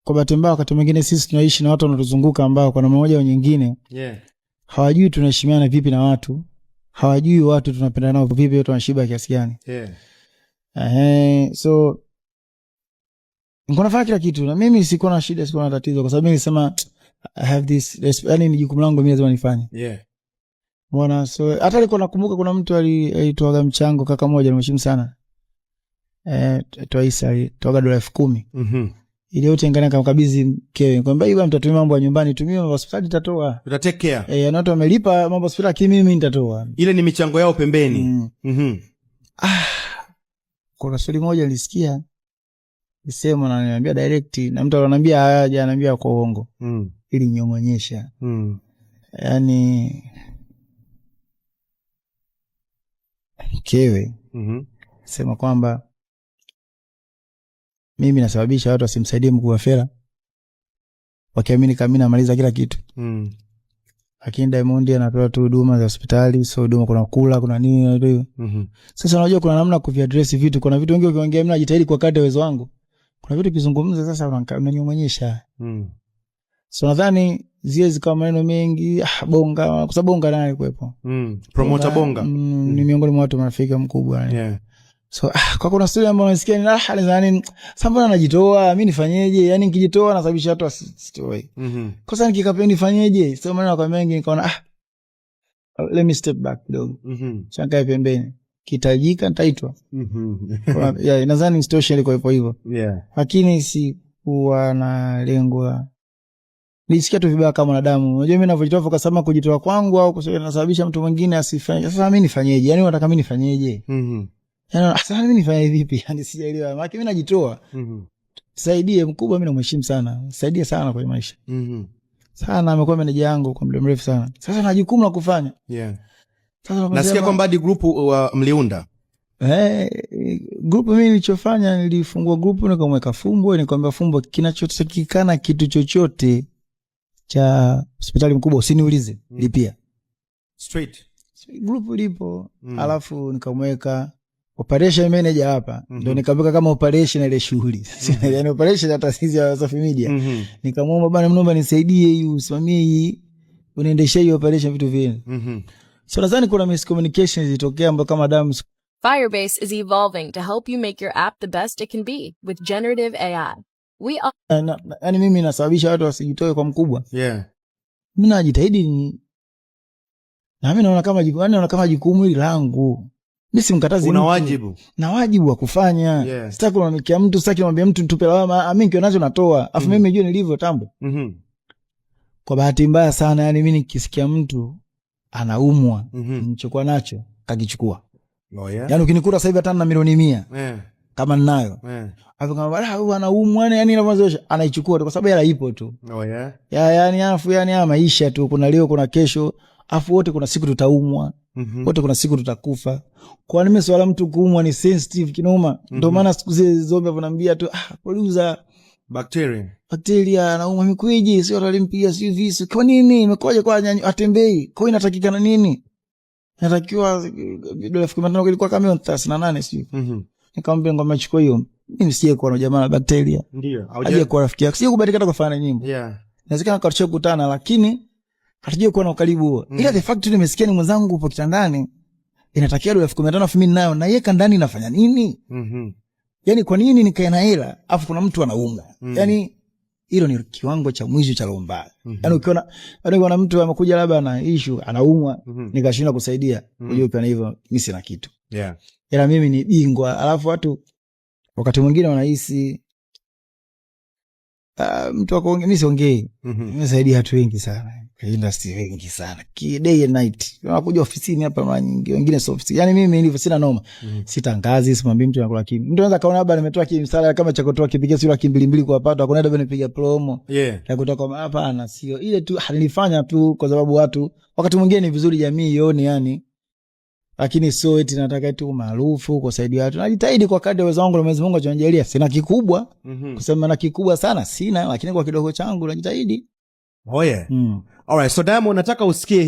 kwa bahati mbaya wakati mwingine sisi tunaishi na watu wanatuzunguka ambao kwa namna moja au nyingine hawajui tunaheshimiana vipi na watu, hawajui watu tunapenda nao vipi, watu wanashiba kiasi gani. So niko nafanya kila kitu na mimi siko na shida, siko na tatizo, kwa sababu mimi nilisema I have this, yani ni jukumu langu mimi lazima nifanye. Mbona so hata niko nakumbuka kuna mtu alitoa mchango, kaka mmoja nimheshimu sana. Twaisa alitoa $10,000. Ile yote ngana kamkabidhi mkewe. Kwamba hivi mtatumia mambo ya nyumbani, tumia mambo hospitali nitatoa. Uta take care. Na watu wamelipa mambo hospitali kimi mimi nitatoa. Ile ni michango yao pembeni. Kuna swali moja nilisikia. Nisema na niambia direct na mtu ananiambia haja ananiambia kwa uongo. Ili nyongonyesha. Yaani mkewe. Sema kwamba mimi nasababisha watu wasimsaidie mkuu wa fera, wakiamini kama mimi namaliza kila kitu. Lakini Diamond anatoa tu huduma za hospitali, so huduma kuna kula, kuna nini. Sasa unajua kuna namna kuviaddress vitu, kuna vitu wengi ukiongea mimi najitahidi kwa kadri uwezo wangu. Kuna vitu kizungumza sasa unanyonyesha. So nadhani zile zikawa maneno mengi, bonga, kwa sababu bonga nani kuepo. Promoter bonga. Ni miongoni mwa watu marafiki mkubwa. So kwa kuna story ambayo nasikia ni nadhani sambona anajitoa, mimi nifanyeje? Yaani nikijitoa nasababisha watu wasitoe. Kwa sababu nikikapenda nifanyeje? So maneno kwa mengi nikaona let me step back kidogo. Changa pembeni. Kitajika nitaitwa. Nadhani situation ilikuwa ipo hivyo. Lakini si kuwa na lengo. Nisikia tu vibaya kama mwanadamu. Unajua mimi ninavyojitoa kwa sababu kujitoa kwangu au kusababisha mtu mwingine asifanye. Sasa mimi nifanyeje? Yaani unataka mimi nifanyeje? Yaani sasa mimi nifanye vipi? Yaani sijaelewa. Maana mimi najitoa. Saidie mkubwa, mimi namheshimu sana. Saidie sana kwa maisha. Sana amekuwa meneja yangu kwa muda mrefu sana. Sasa na jukumu la kufanya. Sasa nasikia kwamba hadi group mliunda. Group mimi nilichofanya nilifungua group nikamweka Fumbo, nikamwambia Fumbo kinachotakikana kitu chochote cha hospitali mkubwa usiniulize, lipia. Straight. Group lipo. Alafu nikamweka operation manager hapa. Ndio nikamweka kama operation ile shughuli. Yaani operation hata sisi ya Wasafi Media. Nikamwomba bana, mnaomba nisaidie hii, usimamie hii, unaendesha hii operation vitu vile. So nadhani kuna miscommunication zilitokea ambapo kama damu. Firebase is evolving to help you make your app the best it can be with generative AI. Yaani mimi nasababisha watu wasijitoe kwa mkubwa. Mimi najitahidi na mimi naona kama jukumu hili langu. Mimi simkatazi. Una wajibu. Na wajibu wa kufanya. Sitaki kumwambia mtu, sitaki kumwambia mtu nitupe lawama. Mimi nikiwa nacho natoa. Afu mimi najua nilivyo tambo. Kwa bahati mbaya sana, yani mimi nikisikia mtu anaumwa, nilichokuwa nacho kakichukua. Yaani ukinikuta sasa hivi hata na milioni 100. Kama ninayo. Afu kama huyu anaumwa, yani inavyozoesha anaichukua kwa sababu hela ipo tu. Yaani afu yani maisha tu, kuna leo kuna kesho. Afu wote kuna siku tutaumwa. Wote kuna siku tutakufa. Kwa nini swala mtu kuumwa ni sensitive kinoma? Ndio maana siku zile zombe wananiambia tu producer bacteria anaumwa mikwiji, sio alimpiga sio visu. Kwa nini? Imekuja kwa atembei. Kwa hiyo inatakikana nini? Natakiwa $15,000 kilikuwa kama 38 sio. Nikamwambia ngoma achukue hiyo. Mimi sije kuwa na jamaa na bacteria. Ndio. Aje kwa rafiki yake. Sije kubahatika kufanya nyimbo. Inawezekana kukutana lakini hatujui kuwa na ukaribu huo. Ila the fact nimesikia ni mwenzangu upo kitandani, inatakiwa $15,000 mimi nayo, na yeye ndani inafanya nini? Yaani kwa nini nikae na hela afu kuna mtu anaunga? Yaani hilo ni kiwango cha mwisho cha lomba. Yaani ukiona mtu amekuja labda na issue anaumwa, nikashindwa kusaidia, unajua pia hivyo mimi sina kitu. Ila mimi ni bingwa. Alafu watu wakati mwingine wanahisi mtu akaongea, mimi siongei. Nimesaidia watu wengi sana. Industry wengi sana. Day and night. Wanakuja ofisini hapa mara nyingi. Wengine sio ofisini. Yaani mimi nilivyo sina noma. Sitangazi, simwambie mtu anakula kimi. Mtu anaweza kaona labda nimetoa kimsala kama cha kutoa kipiga sio laki 2 kwa pato. Hakuna labda nipiga promo. Ya kutoka hapana, sio. Ile tu nilifanya tu kwa sababu watu wakati mwingine ni vizuri jamii ione yani. Lakini sio eti nataka tu maarufu kusaidia watu. Najitahidi kwa kadri uwezo wangu na Mwenyezi Mungu anajalia. Sina kikubwa. Kusema na kikubwa sana sina, lakini kwa kidogo changu najitahidi. Alright, so Diamond nataka usikie